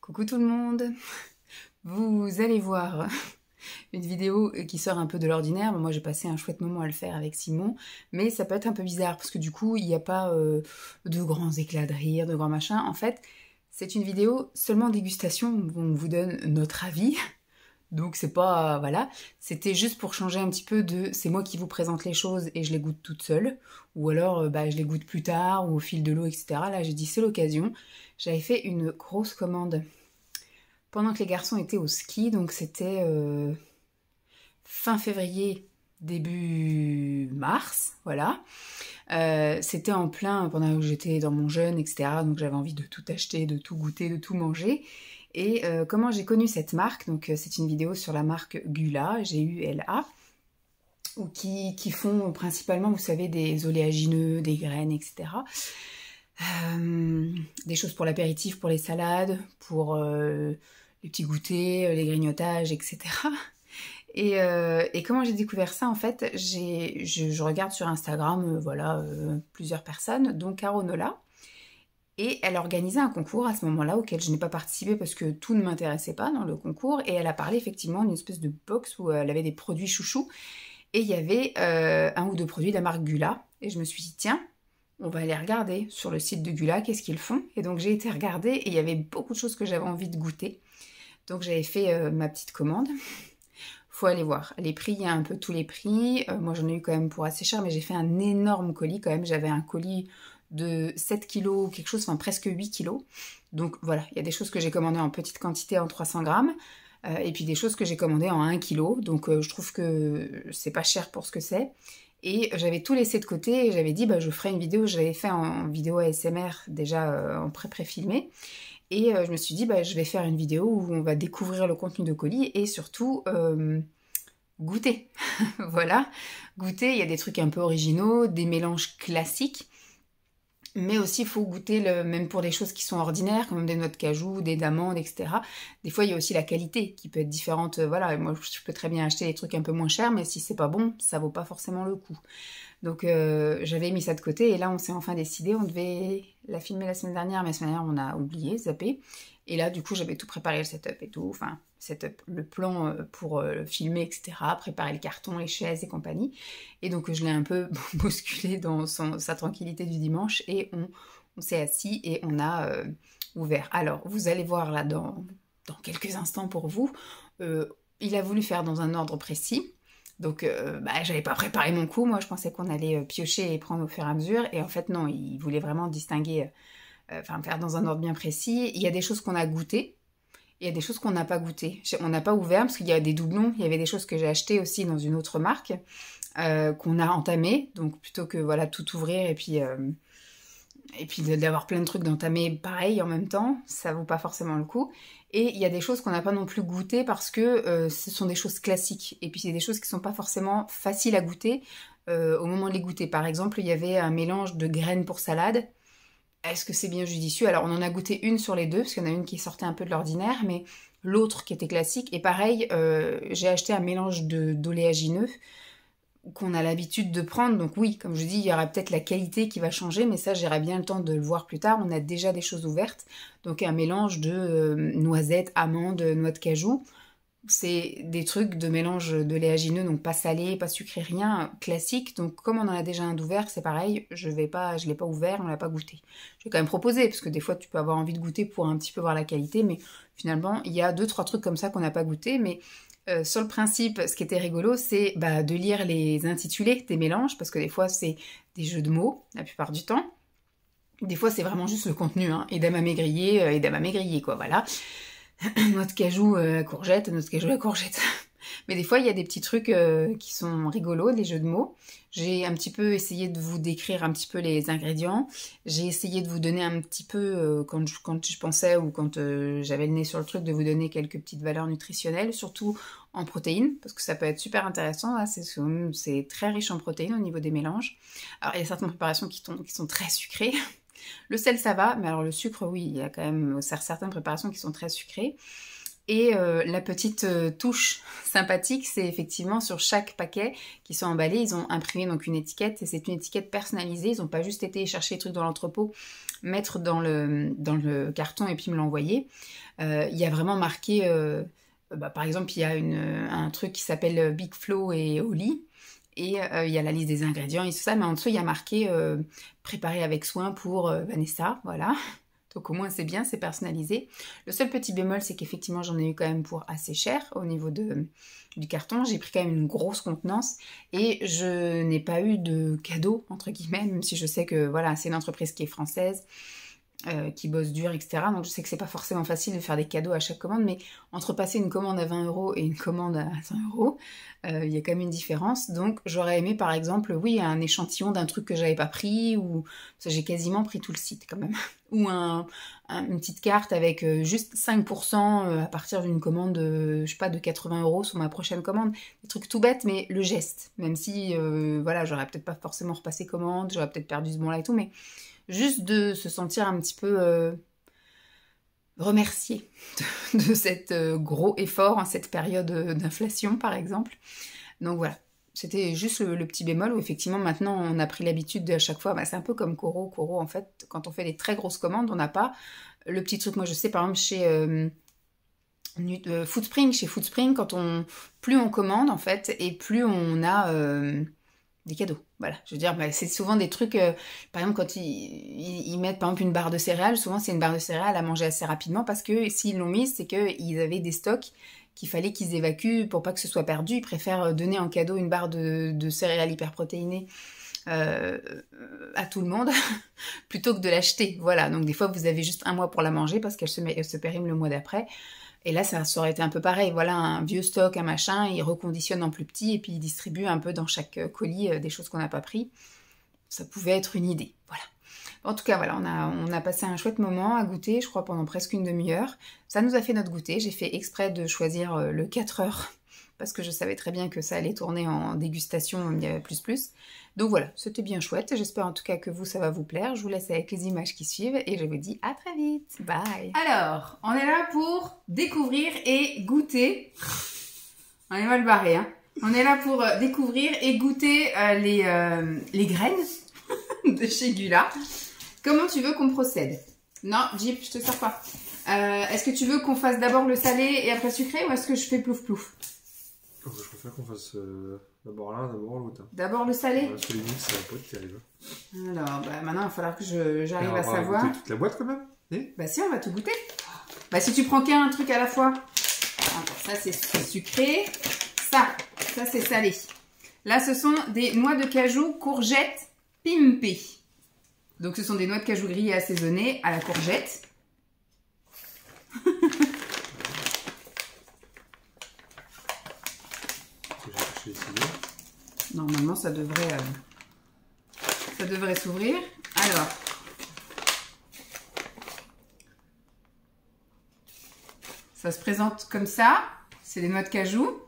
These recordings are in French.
Coucou tout le monde. Vous allez voir une vidéo qui sort un peu de l'ordinaire. Moi j'ai passé un chouette moment à le faire avec Simon, mais ça peut être un peu bizarre parce que du coup il n'y a pas de grands éclats de rire, de grands machins. En fait c'est une vidéo seulement dégustation où on vous donne notre avis. Donc c'est pas... voilà. C'était juste pour changer un petit peu de... c'est moi qui vous présente les choses et je les goûte toute seule. Ou alors je les goûte plus tard ou au fil de l'eau, etc. Là j'ai dit c'est l'occasion. J'avais fait une grosse commande pendant que les garçons étaient au ski, donc c'était fin février, début mars, voilà. C'était en plein, pendant que j'étais dans mon jeûne, etc. Donc j'avais envie de tout acheter, de tout goûter, de tout manger. Et comment j'ai connu cette marque, donc c'est une vidéo sur la marque Gula, G-U-L-A, qui font principalement, vous savez, des oléagineux, des graines, etc. Des choses pour l'apéritif, pour les salades, pour les petits goûters, les grignotages, etc. Et comment j'ai découvert ça, en fait, je regarde sur Instagram, voilà, plusieurs personnes, dont Caronola, et elle organisait un concours à ce moment-là auquel je n'ai pas participé parce que tout ne m'intéressait pas dans le concours, et elle a parlé effectivement d'une espèce de box où elle avait des produits chouchous, et il y avait un ou deux produits de la marque Gula, et je me suis dit, tiens, on va aller regarder sur le site de Gula, qu'est-ce qu'ils font. Et donc j'ai été regarder et il y avait beaucoup de choses que j'avais envie de goûter. Donc j'avais fait ma petite commande. Faut aller voir. Les prix, il y a un peu tous les prix. Moi j'en ai eu quand même pour assez cher, mais j'ai fait un énorme colis quand même. J'avais un colis de 7 kilos, quelque chose, enfin presque 8 kilos. Donc voilà, il y a des choses que j'ai commandées en petite quantité en 300 grammes. Et puis des choses que j'ai commandées en 1 kilo. Donc je trouve que c'est pas cher pour ce que c'est. Et j'avais tout laissé de côté et j'avais dit je ferai une vidéo, j'avais fait en vidéo ASMR déjà en pré-filmé. Et je me suis dit je vais faire une vidéo où on va découvrir le contenu de colis et surtout goûter. Voilà, goûter, il y a des trucs un peu originaux, des mélanges classiques. Mais aussi, il faut goûter, même pour des choses qui sont ordinaires, comme des noix de cajou, des d'amandes, etc. Des fois, il y a aussi la qualité qui peut être différente. Voilà, moi, je peux très bien acheter des trucs un peu moins chers, mais si c'est pas bon, ça vaut pas forcément le coup. Donc, j'avais mis ça de côté, et là, on s'est enfin décidé. On devait la filmer la semaine dernière, mais la semaine dernière, on a oublié, zappé. Et là, du coup, j'avais tout préparé, le setup et tout. Enfin, setup, le plan pour filmer, etc. Préparer le carton, les chaises et compagnie. Et donc, je l'ai un peu bousculé dans sa tranquillité du dimanche. Et on s'est assis et on a ouvert. Alors, vous allez voir là dans quelques instants pour vous. Il a voulu faire dans un ordre précis. Donc, j'avais pas préparé mon coup. Moi, je pensais qu'on allait piocher et prendre au fur et à mesure. Et en fait, non, il voulait vraiment distinguer... faire dans un ordre bien précis. Il y a des choses qu'on a goûtées, il y a des choses qu'on n'a pas goûtées. On n'a pas ouvert parce qu'il y a des doublons, il y avait des choses que j'ai achetées aussi dans une autre marque, qu'on a entamées, donc plutôt que voilà tout ouvrir et puis d'avoir plein de trucs d'entamer pareil en même temps, ça vaut pas forcément le coup. Et il y a des choses qu'on n'a pas non plus goûtées parce que ce sont des choses classiques, et puis c'est des choses qui sont pas forcément faciles à goûter au moment de les goûter. Par exemple, il y avait un mélange de graines pour salade. Est-ce que c'est bien judicieux? Alors on en a goûté une sur les deux, parce qu'il y en a une qui sortait un peu de l'ordinaire, mais l'autre qui était classique. Et pareil, j'ai acheté un mélange d'oléagineux qu'on a l'habitude de prendre. Donc oui, comme je dis, il y aura peut-être la qualité qui va changer, mais ça j'aurai bien le temps de le voir plus tard. On a déjà des choses ouvertes. Donc un mélange de noisettes, amandes, noix de cajou. C'est des trucs de mélange d'oléagineux, donc pas salé, pas sucré, rien, classique. Donc comme on en a déjà un d'ouvert, c'est pareil, je l'ai pas ouvert, on l'a pas goûté. Je vais quand même proposer, parce que des fois tu peux avoir envie de goûter pour un petit peu voir la qualité, mais finalement il y a 2-3 trucs comme ça qu'on n'a pas goûté. Mais sur le principe, ce qui était rigolo, c'est de lire les intitulés des mélanges, parce que des fois c'est des jeux de mots, la plupart du temps. Des fois c'est vraiment juste le contenu, hein, edamame grillé, quoi, voilà. Noix de cajou à courgette, noix de cajou à courgette. Mais des fois, il y a des petits trucs qui sont rigolos, des jeux de mots. J'ai un petit peu essayé de vous décrire un petit peu les ingrédients. J'ai essayé de vous donner un petit peu, quand je pensais ou quand j'avais le nez sur le truc, de vous donner quelques petites valeurs nutritionnelles, surtout en protéines, parce que ça peut être super intéressant. Là, c'est très riche en protéines au niveau des mélanges. Alors, il y a certaines préparations qui sont très sucrées. Le sel, ça va, mais alors le sucre, oui, il y a quand même certaines préparations qui sont très sucrées. Et la petite touche sympathique, c'est effectivement sur chaque paquet qui sont emballés, ils ont imprimé donc une étiquette, et c'est une étiquette personnalisée, ils n'ont pas juste été chercher les trucs dans l'entrepôt, mettre dans le carton et puis me l'envoyer. Il y a vraiment marqué, par exemple, il y a un truc qui s'appelle Big Flo et Oli, et il y a la liste des ingrédients et tout ça, mais en dessous il y a marqué préparé avec soin pour Vanessa, voilà. Donc au moins c'est bien, c'est personnalisé. Le seul petit bémol, c'est qu'effectivement j'en ai eu quand même pour assez cher au niveau du carton. J'ai pris quand même une grosse contenance et je n'ai pas eu de cadeau, entre guillemets, même si je sais que voilà, c'est une entreprise qui est française, qui bosse dur, etc. Donc je sais que c'est pas forcément facile de faire des cadeaux à chaque commande, mais entre passer une commande à 20 € et une commande à 100 €, il y a quand même une différence. Donc j'aurais aimé par exemple, oui, un échantillon d'un truc que j'avais pas pris, ou ça, j'ai quasiment pris tout le site quand même, ou une petite carte avec juste 5% à partir d'une commande, je sais pas, de 80 € sur ma prochaine commande. Des trucs tout bêtes, mais le geste, même si voilà, j'aurais peut-être pas forcément repassé commande, j'aurais peut-être perdu ce bon-là et tout, mais juste de se sentir un petit peu remercié de cet gros effort en cette période d'inflation, par exemple. Donc voilà, c'était juste le petit bémol où effectivement maintenant on a pris l'habitude de à chaque fois, c'est un peu comme Coro. Coro, en fait, quand on fait des très grosses commandes, on n'a pas le petit truc. Moi je sais par exemple chez Foodspring, plus on commande en fait, et plus on a des cadeaux. Voilà, je veux dire, c'est souvent des trucs, par exemple quand ils mettent par exemple une barre de céréales, souvent c'est une barre de céréales à manger assez rapidement, parce que s'ils l'ont mise, c'est qu'ils avaient des stocks qu'il fallait qu'ils évacuent pour pas que ce soit perdu. Ils préfèrent donner en cadeau une barre de céréales hyper protéinées à tout le monde plutôt que de l'acheter. Voilà, donc des fois vous avez juste un mois pour la manger parce qu'elle se périme le mois d'après. Et là, ça aurait été un peu pareil. Voilà, un vieux stock, un machin, ils reconditionnent en plus petit et puis ils distribuent un peu dans chaque colis des choses qu'on n'a pas pris. Ça pouvait être une idée, voilà. En tout cas, voilà, on a passé un chouette moment à goûter, je crois, pendant presque une demi-heure. Ça nous a fait notre goûter. J'ai fait exprès de choisir le 4 heures parce que je savais très bien que ça allait tourner en dégustation, il y avait plus. Donc voilà, c'était bien chouette. J'espère en tout cas que vous, ça va vous plaire. Je vous laisse avec les images qui suivent et je vous dis à très vite. Bye. Alors, on est là pour découvrir et goûter. On est mal barré, hein. On est là pour découvrir et goûter les graines de chez Gula. Comment tu veux qu'on procède? Non, Jeep, je te sers pas. Est-ce que tu veux qu'on fasse d'abord le salé et après le sucré, ou est-ce que je fais plouf plouf? Je préfère qu'on fasse d'abord l'un, d'abord l'autre. D'abord le salé? Parce que les mix, ça va pas être terrible. Alors, maintenant, il va falloir que j'arrive à savoir. On va goûter toute la boîte quand même? Bah si, on va tout goûter. Bah si tu prends qu'un truc à la fois. Alors, ça, c'est sucré. Ça c'est salé. Là, ce sont des noix de cajou courgettes pimpées. Donc, ce sont des noix de cajou grillées assaisonnées à la courgette. Normalement, ça devrait s'ouvrir. Alors, ça se présente comme ça. C'est des noix de cajou.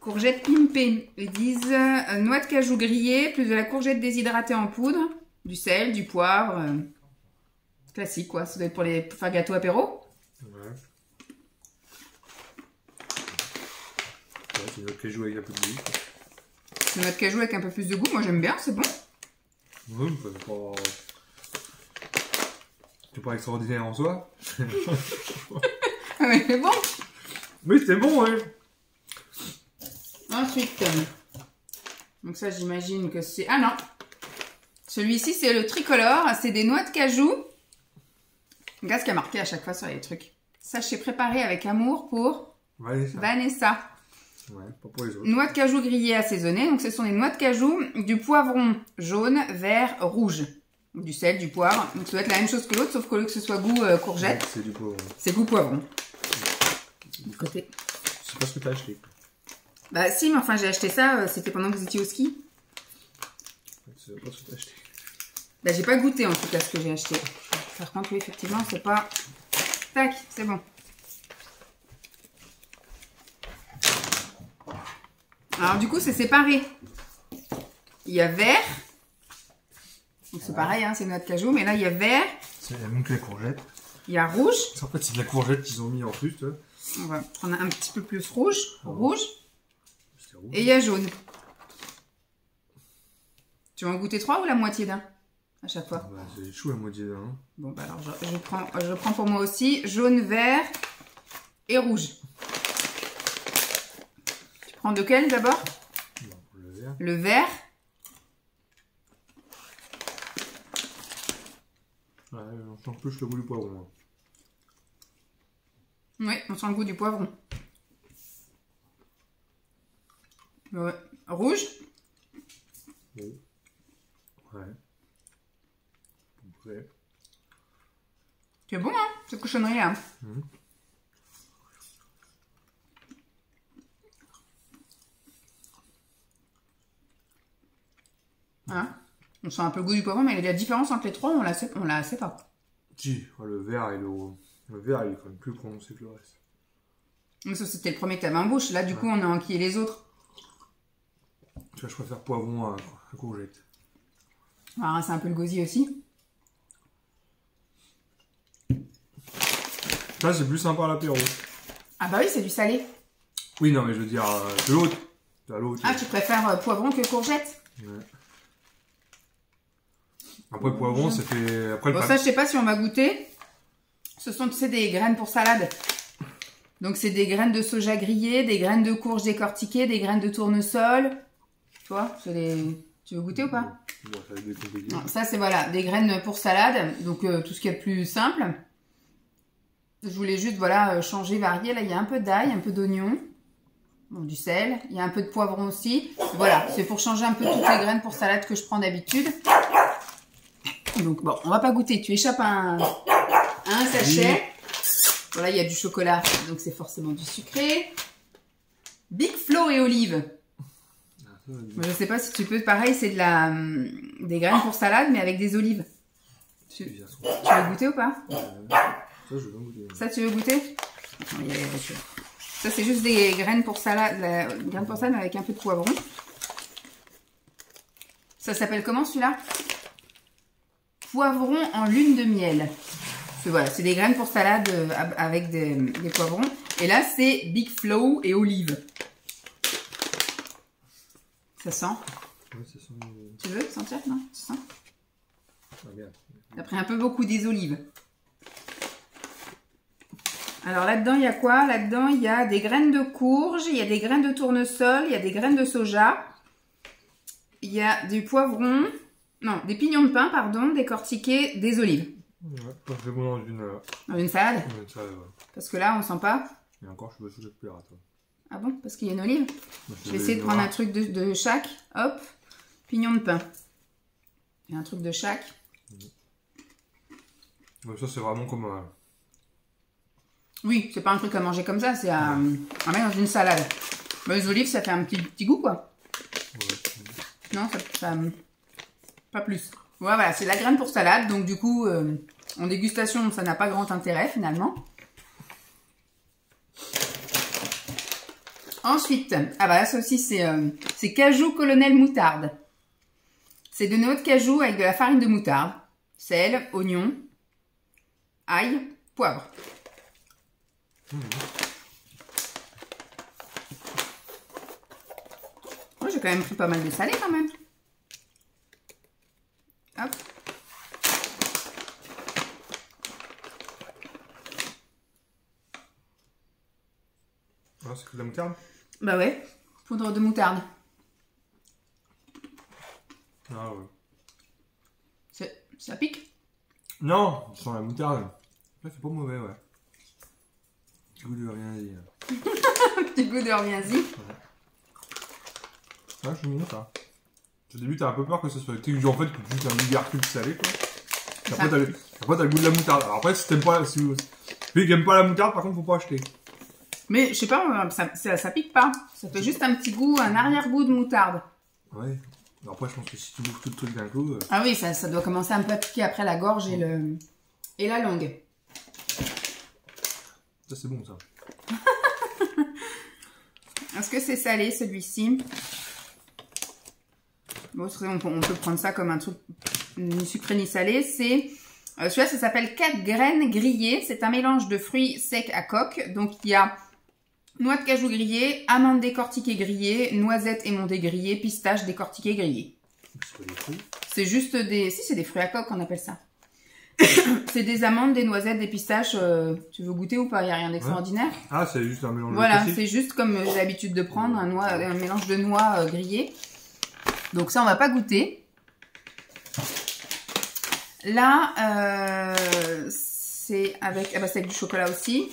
Courgette pimpée. Ils disent noix de cajou grillée, plus de la courgette déshydratée en poudre, du sel, du poivre. Classique, quoi. Ça doit être pour faire gâteau apéro. Ouais. C'est une noix de cajou avec un peu de goût. Une noix de cajou avec un peu plus de goût. Moi, j'aime bien, c'est bon. Oui, c'est pas extraordinaire en soi. Mais c'est bon. Oui, c'est bon, hein. Ensuite, donc ça, j'imagine que c'est... Ah non. Celui-ci, c'est le tricolore. C'est des noix de cajou. Regarde ce qu'il y a marqué à chaque fois sur les trucs. Sachet préparé avec amour pour Vanessa. Ouais, pas pour les autres. Noix de cajou grillées assaisonnées. Donc, ce sont des noix de cajou, du poivron jaune, vert, rouge. Du sel, du poivre. Donc, ça doit être la même chose que l'autre, sauf qu'au lieu que ce soit goût courgette. Ouais, c'est du poivron. C'est goût poivron. Du côté. C'est pas ce que t'as acheté. Bah, si, mais enfin, j'ai acheté ça, c'était pendant que vous étiez au ski. C'est pas ce que t'as acheté. Bah, j'ai pas goûté en tout cas ce que j'ai acheté. Par contre, oui, effectivement, c'est pas. Tac, c'est bon. Alors, du coup, c'est séparé. Il y a vert. Donc, c'est pareil, hein, c'est noix de cajou, mais là, il y a vert. C'est la même que les courgettes. Il y a rouge. En fait, c'est de la courgette qu'ils ont mis en plus. Tu vois. On va prendre un petit peu plus rouge. Rouge. Rouge. Et il y a jaune. Tu veux en goûter 3 ou la moitié d'un à chaque fois? Bah, c'est chou la moitié d'un. Hein. Bon, bah alors je prends pour moi aussi jaune, vert et rouge. Tu prends de quel d'abord? Le vert. Le vert. Ouais, on sent plus le goût du poivron. Hein. Oui, on sent le goût du poivron. Ouais. Rouge. Oh. Ouais. Ouais. C'est bon, hein, cette cochonnerie là. Hein, on sent un peu le goût du poivron, mais la différence entre les trois, on la sait pas. Si, le vert et le vert il est quand même plus prononcé que le reste. Mais ça, c'était le premier que tu avais en bouche. Là, du coup, on a enquillé les autres. Tu vois, je préfère poivron à courgette. Alors, c'est un peu le gosier aussi. Ça, c'est plus sympa à l'apéro. Ah bah oui, c'est du salé. Oui, non, mais je veux dire, de l'autre. Ah, tu préfères poivron que courgette? Ouais. Après, le poivron, c'était... Après, bon, ça, je sais pas si on va goûter. Ce sont, tu sais, des graines pour salade. Donc, c'est des graines de soja grillées, des graines de courge décortiquées, des graines de tournesol. Tu vois, tu veux goûter ou pas? Bon, ça va être compliqué. Non, ça, c'est voilà, des graines pour salade. Donc, tout ce qui est plus simple. Je voulais juste, voilà, changer, varier. Là, il y a un peu d'ail, un peu d'oignon. Bon, du sel. Il y a un peu de poivron aussi. Voilà, c'est pour changer un peu toutes les graines pour salade que je prends d'habitude. Donc, bon, on va pas goûter. Tu échappes à un sachet. Voilà, il y a du chocolat, donc c'est forcément du sucré. Big Flo et olive. Je sais pas si tu peux, pareil, c'est des graines pour salade, mais avec des olives. Tu veux goûter ou pas? Ça, je veux goûter. Ça, tu veux goûter? Attends, ça, c'est juste des graines pour salade, graines pour salade avec un peu de poivron. Ça s'appelle comment celui-là? Poivron en lune de miel. Voilà, c'est des graines pour salade avec des poivrons. Et là, c'est Big Flo et olive. Ça sent? Oui, ça sent... Tu veux sentir? Non? Tu sens? Regarde. T'as pris un peu beaucoup des olives. Alors là-dedans, il y a quoi? Là-dedans, il y a des graines de courge, il y a des graines de tournesol, il y a des graines de soja. Il y a du poivron, non, des pignons de pain, pardon, décortiqués, des olives. Ouais, pas très bon dans une salade? Une salade, ouais. Parce que là, on sent pas. Et encore, je suis pas sûr que ça te plaira, toi. Ah bon? Parce qu'il y a une olive? Je vais essayer de noir. prendre un truc de chaque. Hop, pignon de pain. Et un truc de chaque. Ouais, ça, c'est vraiment comme... Oui, c'est pas un truc à manger comme ça, c'est à mettre dans une salade. Bah, les olives, ça fait un petit goût, quoi. Ouais. Non, ça pas plus. Ouais, voilà, c'est la graine pour salade, donc du coup, en dégustation, ça n'a pas grand intérêt, finalement. Ensuite, ah bah là, ça aussi, c'est cajou colonel moutarde. C'est de noix de cajou avec de la farine de moutarde, sel, oignon, ail, poivre. Moi, j'ai quand même pris pas mal de salé, quand même. Hop. Ah, c'est que de la moutarde? Bah ouais, poudre de moutarde. Ah ouais. Ça pique? Non, ça sent la moutarde. Là, c'est pas mauvais, ouais. Petit goût de rien-y. Petit goût de rien-y. Ouais, je suis mignon, ça. Au début, t'as un peu peur que ça soit... En fait, que tu un vulgaire truc salé, quoi. Après, t'as le goût de la moutarde. Alors après, si t'aimes pas... Si vous... Celui qui aime pas la moutarde, par contre, faut pas acheter. Mais, je sais pas, ça pique pas. Ça fait juste un petit goût, un arrière-goût de moutarde. Ouais. Alors après, je pense que si tu bouffes tout le truc d'un coup... Ah oui, ça doit commencer un peu à piquer après la gorge et la langue. Ça, c'est bon, ça. Est-ce que c'est salé, celui-ci? Bon, on peut prendre ça comme un truc ni sucré ni salé. C'est Celui-là, ça s'appelle 4 graines grillées. C'est un mélange de fruits secs à coque. Donc, il y a noix de cajou grillée, amandes décortiquées grillées, noisettes émontées grillées, pistaches décortiquées grillées. C'est pas des fruits. C'est juste des... Si, c'est des fruits à coque, on appelle ça. C'est des amandes, des noisettes, des pistaches. Tu veux goûter ou pas? Il n'y a rien d'extraordinaire. Ah, c'est juste un mélange Voilà, classique. c'est juste comme j'ai l'habitude de prendre un mélange de noix grillées. Donc ça, on va pas goûter. Là, c'est avec... Ah bah, c'est avec du chocolat aussi.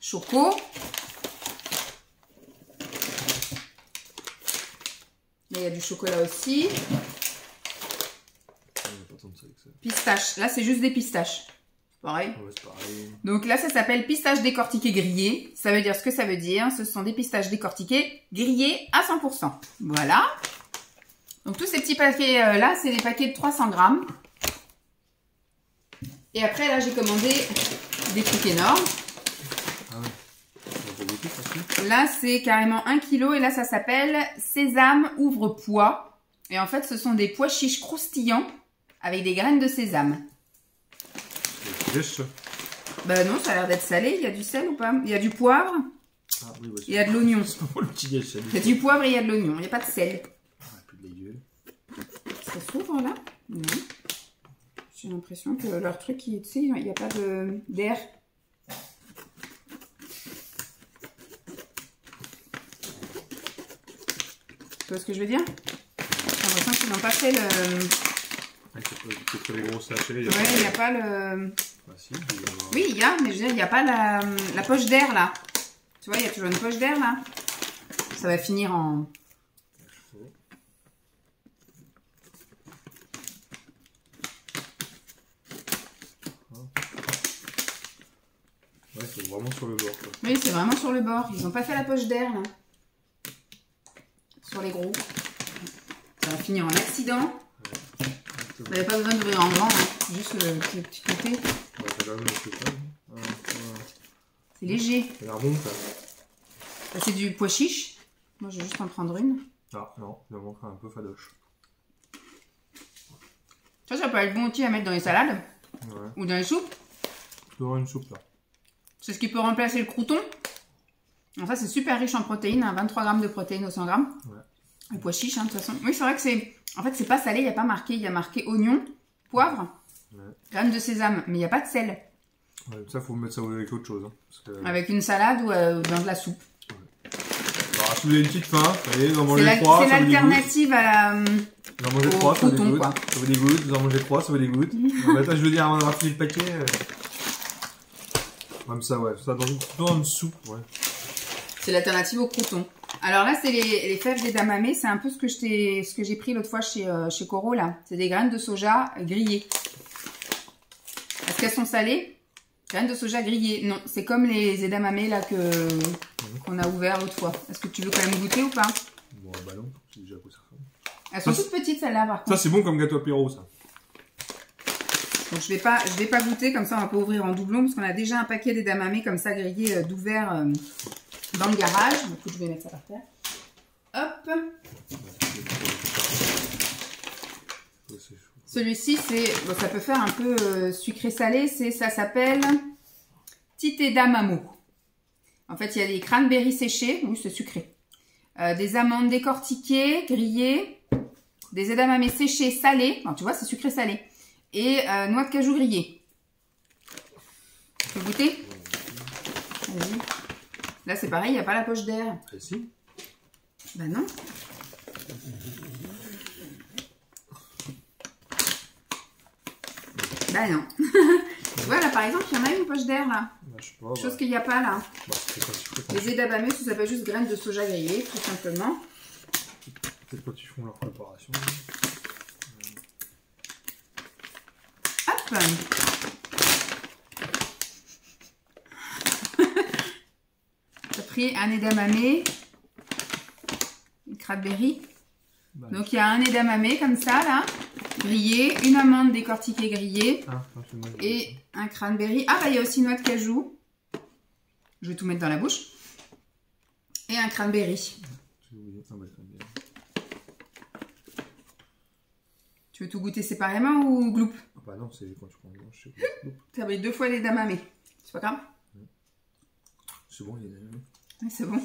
Choco. Là, il y a du chocolat aussi. Pistache. Là, c'est juste des pistaches. Pareil. Ouais, c'est pareil. Donc là, ça s'appelle pistache décortiquée grillée. Ça veut dire ce que ça veut dire. Ce sont des pistaches décortiquées grillées à 100%. Voilà. Donc tous ces petits paquets là, c'est des paquets de 300 grammes. Et après, là, j'ai commandé des trucs énormes. Ah ouais. Là, c'est carrément 1 kg et là, ça s'appelle sésame ouvre-pois. Et en fait, ce sont des pois chiches croustillants avec des graines de sésame. C'est ça. Bah non, ça a l'air d'être salé. Il y a du sel ou pas? Il y a du poivre. Ah oui, ouais, Il y a de l'oignon. c'est pas le petit gage, ça. Il y a du poivre et il y a de l'oignon. Il n'y a pas de sel. Ah, plus de la gueule. Ça s'ouvre là? Non. J'ai l'impression que leur truc, tu sais, il n'y a pas d'air. Tu vois ce que je veux dire? J'ai l'impression qu'ils n'ont pas fait le... Ouais, c'est pas les gros sachets. Ouais, il n'y a pas le... Ah si, il doit y avoir... Oui, il y a, mais je veux dire, il n'y a pas la poche d'air là. Tu vois, il y a toujours une poche d'air là. Ça va finir en... Ouais, c'est vraiment sur le bord, quoi. Oui, c'est vraiment sur le bord. Ils n'ont pas fait la poche d'air là. Sur les gros. Ça va finir en accident. Vous n'avez pas besoin d'ouvrir en grand, hein. Juste le petit côté. Ouais, t'as quand même un peu ça. C'est léger. Ça a l'air bon, ça. Ça, c'est du pois chiche. Moi, je vais juste en prendre une. Ah, non, il en manquera un peu fadoche. Ça peut être bon outil à mettre dans les salades. Ouais. Ou dans les soupes. Tu auras une soupe, là. C'est ce qui peut remplacer le crouton. En fait, c'est super riche en protéines. Hein, 23 grammes de protéines au 100 grammes. Ouais. Le pois chiche, hein, de toute façon. Oui, c'est vrai que c'est... En fait, c'est pas salé, il n'y a pas marqué. Il y a marqué oignon, poivre, graines de sésame. Mais il n'y a pas de sel. Ouais, ça, faut mettre ça avec autre chose. Hein, parce que... Avec une salade ou dans de la soupe. Ouais. Alors, si vous avez une petite faim, allez, vous en mangez 3. C'est l'alternative à la... Vous en mangez 3, ça vous dégoûte. Ça vous dégoûte. Vous en mangez 3, ça vous dégoûte. En fait, je veux dire, avant d'avoir fini le paquet... Comme ça, ouais. Ça dans une soupe, ouais. C'est l'alternative au crouton. Alors là, c'est les fèves d'edamame. C'est un peu ce que j'ai pris l'autre fois chez Coro, là. C'est des graines de soja grillées. Est-ce qu'elles sont salées? Graines de soja grillées. Non, c'est comme les edamame, là, qu'on a ouvert l'autre fois. Est-ce que tu veux quand même goûter ou pas? Bon, bah non. C'est déjà quoi ça ressemble. Elles sont toutes petites, celles-là, par contre. Ça, c'est bon comme gâteau apéro, ça. Donc je vais pas goûter, comme ça on va pas ouvrir en doublon, parce qu'on a déjà un paquet d'edamame comme ça grillé d'ouvert dans le garage. Du coup je vais mettre ça par terre. Hop. Celui-ci c'est, bon, ça peut faire un peu sucré-salé, ça s'appelle Titedamamo. En fait il y a des cranberries séchés, oui c'est sucré. Des amandes décortiquées, grillées, des edamame séchés salés, non, tu vois c'est sucré-salé. Et noix de cajou grillée. Tu peux goûter? Vas-y. Là, c'est pareil, il n'y a pas la poche d'air. Ah si. Bah non. Bah non. Tu vois, là, par exemple, il y en a une poche d'air, là. Bah, je sais pas, chose qu'il n'y a pas, là. Bah, les edamame, ça s'appelle juste graines de soja grillées, tout simplement. Peut-être quand ils font leur préparation. Hop. J'ai pris un edamame, une cranberry. Bah, donc il y a un edamame comme ça là, grillé, une amande décortiquée grillée et un cranberry. Ah bah il y a aussi une noix de cajou. Je vais tout mettre dans la bouche. Et un cranberry. Tu Tu veux tout goûter séparément ou gloup? Ah bah non, c'est quand tu prends le blanche. Tu avais 2 fois les edamame. C'est pas grave? C'est bon, il y en a une. Oui, c'est bon.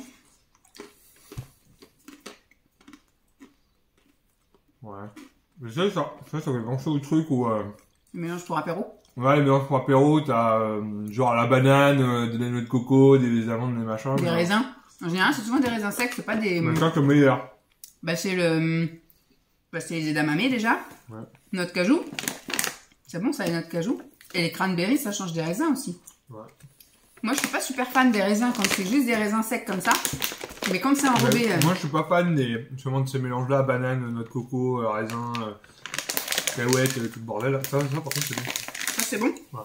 Ouais. Mais ça fait penser au truc où... Le mélange pour apéro. Ouais, les mélanges pour apéro, t'as genre la banane, des noix de coco, des amandes, des machins. Des raisins. En général, c'est souvent des raisins secs, c'est pas des... Mais ça, comme meilleur. Bah, c'est les edamame déjà. Ouais. Noix de cajou. C'est bon, ça, les noix de cajou. Et les cranberries, ça change des raisins aussi. Ouais. Moi, je suis pas super fan des raisins quand c'est juste des raisins secs comme ça. Mais quand c'est enrobé... Moi, je suis pas fan justement de ces mélanges-là, banane, noix de coco, raisin, cacahuètes, tout le bordel. Ça, par contre, c'est bon. Ça, c'est bon. Ouais.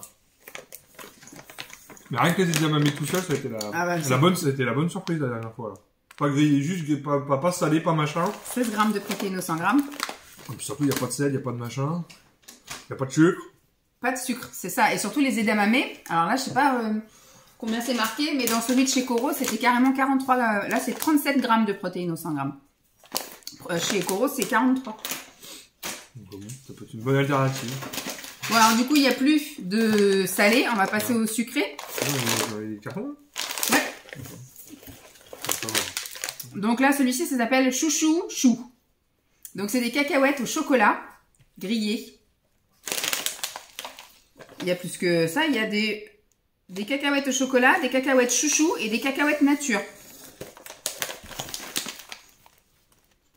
Mais rien que les edamame tout seul, ça a été c'était la bonne surprise la dernière fois. Là. Pas grillé, juste pas salé, pas machin. 16 grammes de protéines au 100 grammes. Et puis surtout, il n'y a pas de sel, il n'y a pas de machin. Il n'y a pas de sucre. Pas de sucre, c'est ça. Et surtout les edamame. Alors là, je sais pas combien c'est marqué, mais dans celui de chez Coro, c'était carrément 43. Là, c'est 37 grammes de protéines au 100 grammes. Chez Coro, c'est 43. Donc, bon, ça peut être une bonne alternative. Bon, alors du coup, il n'y a plus de salé. On va passer au sucré. Les cartons. Ouais. Donc là, celui-ci, ça s'appelle chouchou chou. Donc c'est des cacahuètes au chocolat grillées. Il y a plus que ça, il y a des cacahuètes au chocolat, des cacahuètes chouchou et des cacahuètes nature.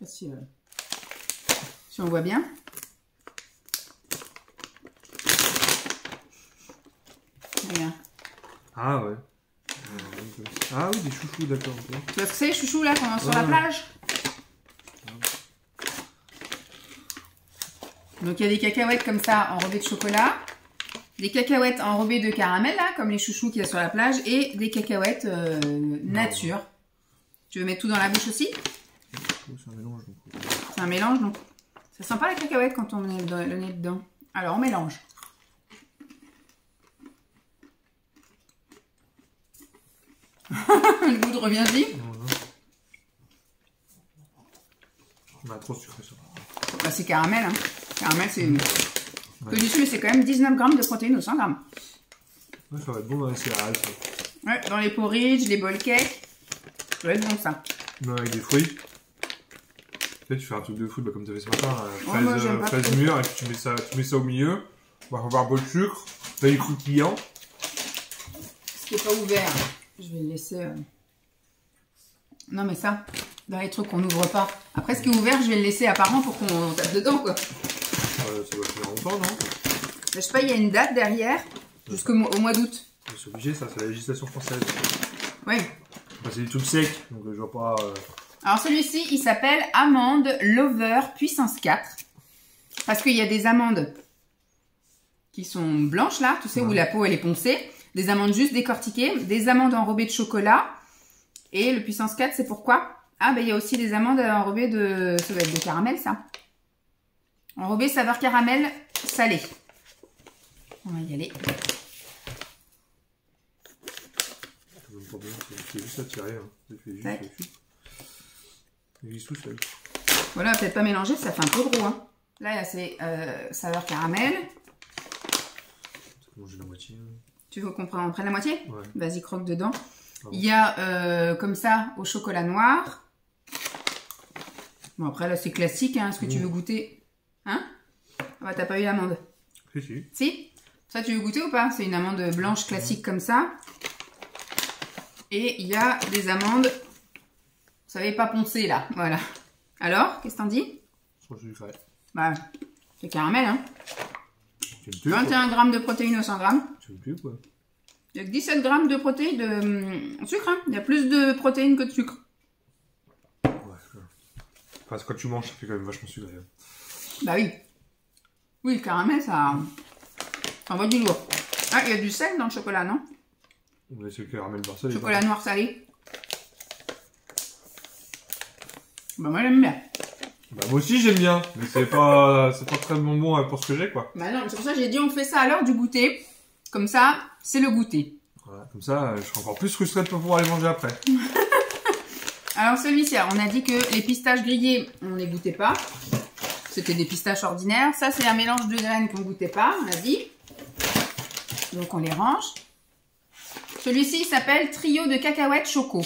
Je sais pas si on voit bien. Regarde. Ah ouais. Ah oui, des chouchous, d'accord. Okay. Tu vois ce que c'est, les chouchous, là, qu'on a sur la plage? Donc, il y a des cacahuètes comme ça, enrobées de chocolat. Des cacahuètes enrobées de caramel, là, comme les chouchous qu'il y a sur la plage. Et des cacahuètes nature. Tu veux mettre tout dans la bouche aussi? C'est un mélange. C'est un mélange, donc. Ça sent pas la cacahuète quand on met le nez dedans. Alors, on mélange. Le goût de revient-y. On a trop sucré ça. Bah, c'est caramel, hein. Caramel, c'est... Que du mais c'est quand même 19 grammes de protéines au 100 grammes. Ouais, ça va être bon dans les céréales, ça. Ouais, dans les porridge, les bowl cakes. Ça va être bon, ça. Non, avec des fruits. Tu sais, tu fais un truc de foot, bah, comme tu as fait ce matin, fraise mûre, et puis tu mets ça au milieu. On va avoir un bol de sucre, paille croustillant. Ce qui n'est pas ouvert, je vais le laisser... Non, mais ça, dans les trucs qu'on n'ouvre pas. Après, ce qui est ouvert, je vais le laisser apparent pour qu'on tape dedans, quoi. Ça va faire longtemps, non? Je sais pas, il y a une date derrière, jusqu'au mois d'août. C'est obligé, ça, c'est la législation française. Oui. Enfin, c'est des trucs secs, donc je vois pas... Alors celui-ci, il s'appelle Amande Lover Puissance 4. Parce qu'il y a des amandes qui sont blanches, là, tu sais, où la peau, elle est poncée. Des amandes juste décortiquées. Des amandes enrobées de chocolat. Et le Puissance 4, c'est pourquoi? Ah, ben il y a aussi des amandes enrobées de... Ça doit être de caramel, ça. Enrobées saveur caramel salé. On va y aller. C'est juste à tirer, hein. Il glisse tout seul. Voilà, peut-être pas mélanger, ça fait un peu gros, hein. Là, c'est saveur caramel. Manger la moitié. Tu veux qu'on prenne la moitié? Ouais. Vas-y, croque dedans. Ah bon. Il y a comme ça au chocolat noir. Bon, après là, c'est classique. Hein. Est-ce que tu veux goûter? Hein? Ah bah, t'as pas eu l'amande? Si. Si? Ça, tu veux goûter ou pas? C'est une amande blanche classique comme ça. Et il y a des amandes. Vous savez, pas poncées là. Voilà. Alors, qu'est-ce que t'en dis? Trop sucré. Bah, c'est caramel, hein. 21 grammes de protéines au 100 grammes. Tu veux plus, quoi? Il y a que 17 grammes de protéines de sucre. Hein. Il y a plus de protéines que de sucre. Ouais. Enfin, quand tu manges, ça fait quand même vachement sucré. Bah oui. Oui, le caramel, ça envoie du lourd. Ah, il y a du sel dans le chocolat, non? On va essayer le caramel barcel. Chocolat noir salé. Bah moi, j'aime bien. Bah moi aussi, j'aime bien. Mais c'est pas très bonbon pour ce que j'ai, quoi. Bah non, c'est pour ça que j'ai dit on fait ça à l'heure du goûter. Comme ça, c'est le goûter. Voilà, comme ça, je serai encore plus frustré de ne pas pouvoir les manger après. Alors celui-ci, on a dit que les pistaches grillées, on ne les goûtait pas. C'était des pistaches ordinaires. Ça, c'est un mélange de graines qu'on goûtait pas, on a dit. Donc, on les range. Celui-ci, il s'appelle Trio de cacahuètes choco.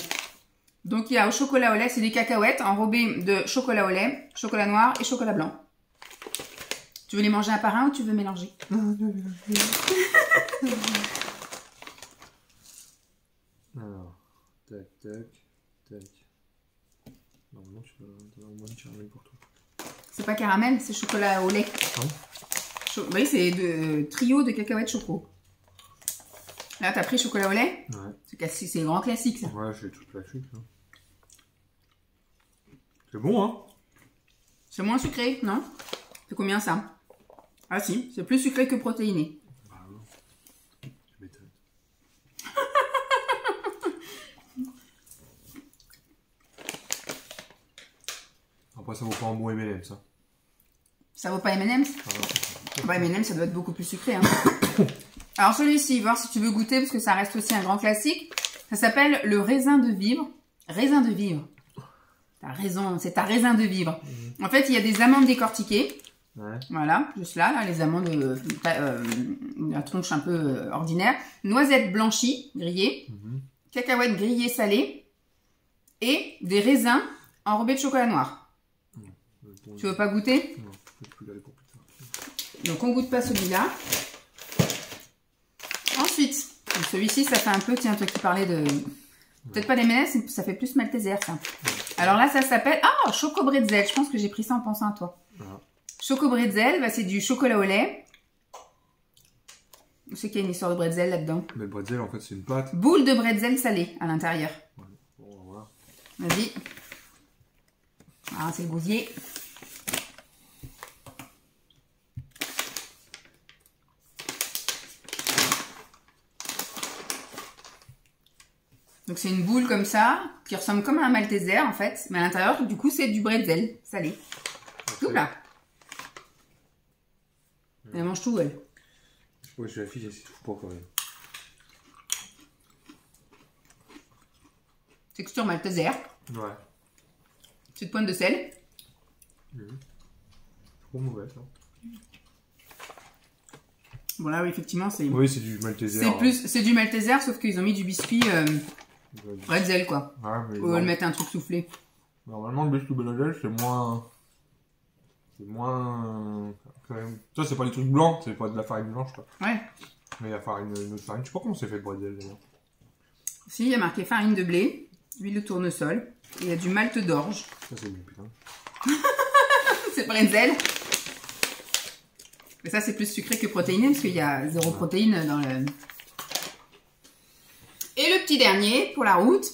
Donc, il y a au chocolat au lait, c'est des cacahuètes enrobées de chocolat au lait, chocolat noir et chocolat blanc. Tu veux les manger un par un ou tu veux mélanger? Alors, tac, tac, tac. Normalement, tu vas au moins du caramel pour toi. C'est pas caramel, c'est chocolat au lait. Ah bon? Oui, c'est de trio de cacahuètes choco. Là, t'as pris chocolat au lait? Ouais. C'est grand classique, ça. Ouais, j'ai tout classique. Hein. C'est bon, hein? C'est moins sucré, non? C'est combien, ça? Ah si, c'est plus sucré que protéiné. Bah non. Tu m'étonnes. Après, ça vaut pas un bon M&M, ça. Ça vaut pas M&M's? Bah, M&M's, ça doit être beaucoup plus sucré, hein. Alors, celui-ci, voir si tu veux goûter, parce que ça reste aussi un grand classique. Ça s'appelle le raisin de vivre. Raisin de vivre. T'as raison, c'est ta raisin de vivre. En fait, il y a des amandes décortiquées. Ouais. Voilà, juste là, les amandes, la tronche un peu ordinaire. Noisettes blanchies, grillées. Cacahuètes grillées salées. Et des raisins enrobés de chocolat noir. Bon, Tu veux pas goûter? non, je peux garder pour plus tard. Donc, on goûte pas celui-là. Ensuite, celui-ci, ça fait un peu, tiens, toi qui parlais de... Peut-être pas des M&M's, ça fait plus Malteser, ça. Alors là, ça s'appelle... Ah, Choco Bretzel. Je pense que j'ai pris ça en pensant à toi. Choco Bretzel, bah, c'est du chocolat au lait. Je sais qu'il y a une histoire de bretzel là-dedans. Mais le bretzel, en fait, c'est une pâte. Boule de bretzel salée à l'intérieur. Ouais. Bon, on va voir. Vas-y. Ah, c'est le gosier. Donc c'est une boule comme ça, qui ressemble comme à un Malteser en fait, mais à l'intérieur, du coup, c'est du bretzel salé. Tout là. Elle mange tout, elle. Ouais, je suis la fille, elle s'y trouve pas quand même. Texture Malteser. Ouais. Petite pointe de sel. Trop mauvais, ça. Bon là, oui, effectivement, c'est... Oui, c'est du Malteser. C'est plus, c'est du Malteser, sauf qu'ils ont mis du biscuit bretzel, quoi. Ouais, mais Ou le mettre un truc soufflé. normalement, le biscuit bretzel, c'est moins... C'est moins... Quand même... Ça, c'est pas des trucs blancs, c'est pas de la farine blanche, quoi. Ouais. Mais il y a une autre farine. Je sais pas comment c'est fait le bretzel, d'ailleurs. Si, il y a marqué farine de blé, huile de tournesol, et il y a du malt d'orge. Ça, c'est bon, putain. C'est bretzel. Mais ça, c'est plus sucré que protéiné, parce qu'il y a 0 protéine dans le... Et le petit dernier, pour la route.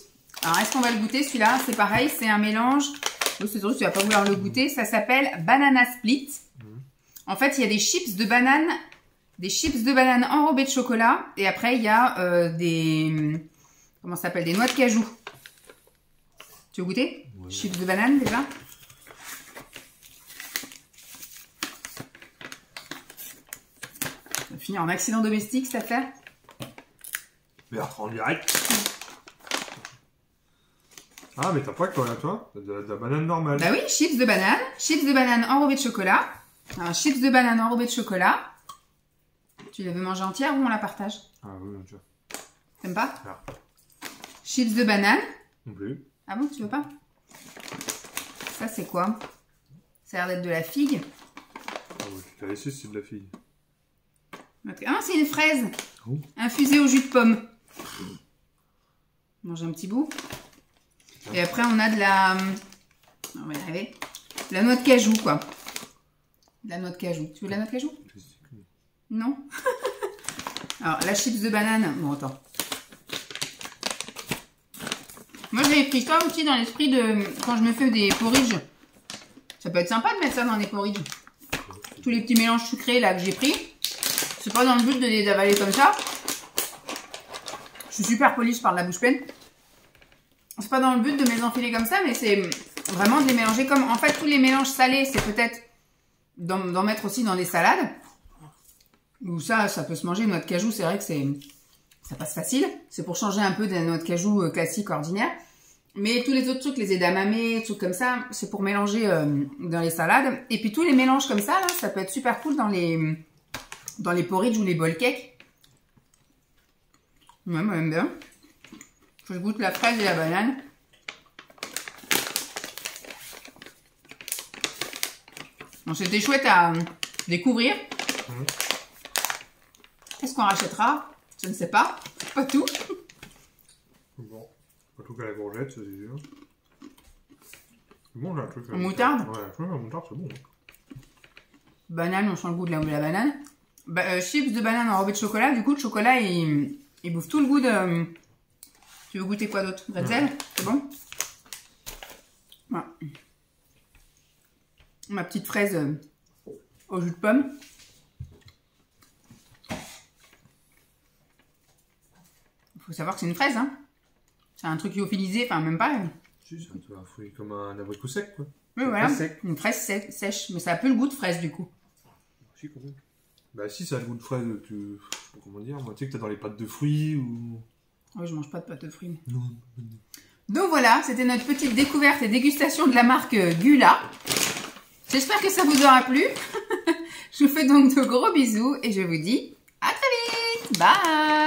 Alors, est-ce qu'on va le goûter, celui-là? C'est pareil, c'est un mélange... Oh, c'est sûr que tu vas pas vouloir le goûter. Ça s'appelle Banana Split. En fait, il y a des chips de banane enrobées de chocolat. Et après, il y a des... Comment ça s'appelle? Des noix de cajou. Tu veux goûter? Ouais. Chips de banane, déjà. Ça va finir en accident domestique, cette affaire. Bertrand en direct. Ah, mais t'as pas quoi, là, toi? T'as de la banane normale. Bah oui, chips de banane enrobées de chocolat. Alors, chips de banane enrobées de chocolat. Tu la veux manger entière ou on la partage? Ah oui, tu vois. T'aimes pas? Ah. Chips de banane. Non plus. Ah bon, tu veux pas? Ça, c'est quoi? Ça a l'air d'être de la figue. Ah oui, tu t'as laissé, c'est de la figue. Ah, c'est une fraise. Oh. Infusée au jus de pomme. Mange un petit bout. Et après, on a de la... On va y arriver. De la noix de cajou, quoi. De la noix de cajou. Tu veux de la noix de cajou? Non. Alors, la chips de banane. Bon, attends. Moi, j'avais pris ça aussi dans l'esprit de... Quand je me fais des porridges. Ça peut être sympa de mettre ça dans des porridges. Tous les petits mélanges sucrés, là, que j'ai pris. C'est pas dans le but de les avaler comme ça. Je suis super polie, je parle la bouche pleine. C'est pas dans le but de me les enfiler comme ça, mais c'est vraiment de les mélanger comme... En fait, tous les mélanges salés, c'est peut-être d'en mettre aussi dans des salades. Ou ça peut se manger. Noix de cajou, c'est vrai que ça passe facile. C'est pour changer un peu des noix de cajou classiques, ordinaires. Mais tous les autres trucs, les edamame, trucs comme ça, c'est pour mélanger dans les salades. Et puis tous les mélanges comme ça, là, ça peut être super cool dans les porridge ou les bowl cakes. Ouais, moi j'aime bien. Je goûte la fraise et la banane. Bon, c'était chouette à découvrir. Est-ce qu'on rachètera? Je ne sais pas. Pas tout. Bon. Pas tout qu'à la courgette, c'est sûr. C'est bon, j'ai un truc. En moutarde? Ouais, la moutarde, c'est bon. Banane, on sent le goût de la banane. Chips de banane enrobées de chocolat. Du coup, le chocolat, il bouffe tout le goût de... Tu veux goûter quoi d'autre? Bretzel? C'est bon? Voilà. Ma petite fraise au jus de pomme. Il faut savoir que c'est une fraise, hein. C'est un truc lyophilisé, enfin même pas. Si, c'est un fruit comme un abricot sec, quoi. Oui, voilà. Une fraise sèche. Mais ça a peu le goût de fraise, du coup. Si, quand même. Bah si, ça a le goût de fraise, je sais pas comment dire. Moi, tu sais que t'as dans les pâtes de fruits ou... Oui, je mange pas de pâte de fruits. Non. Donc voilà, c'était notre petite découverte et dégustation de la marque Gula. J'espère que ça vous aura plu. Je vous fais donc de gros bisous et je vous dis à très vite. Bye!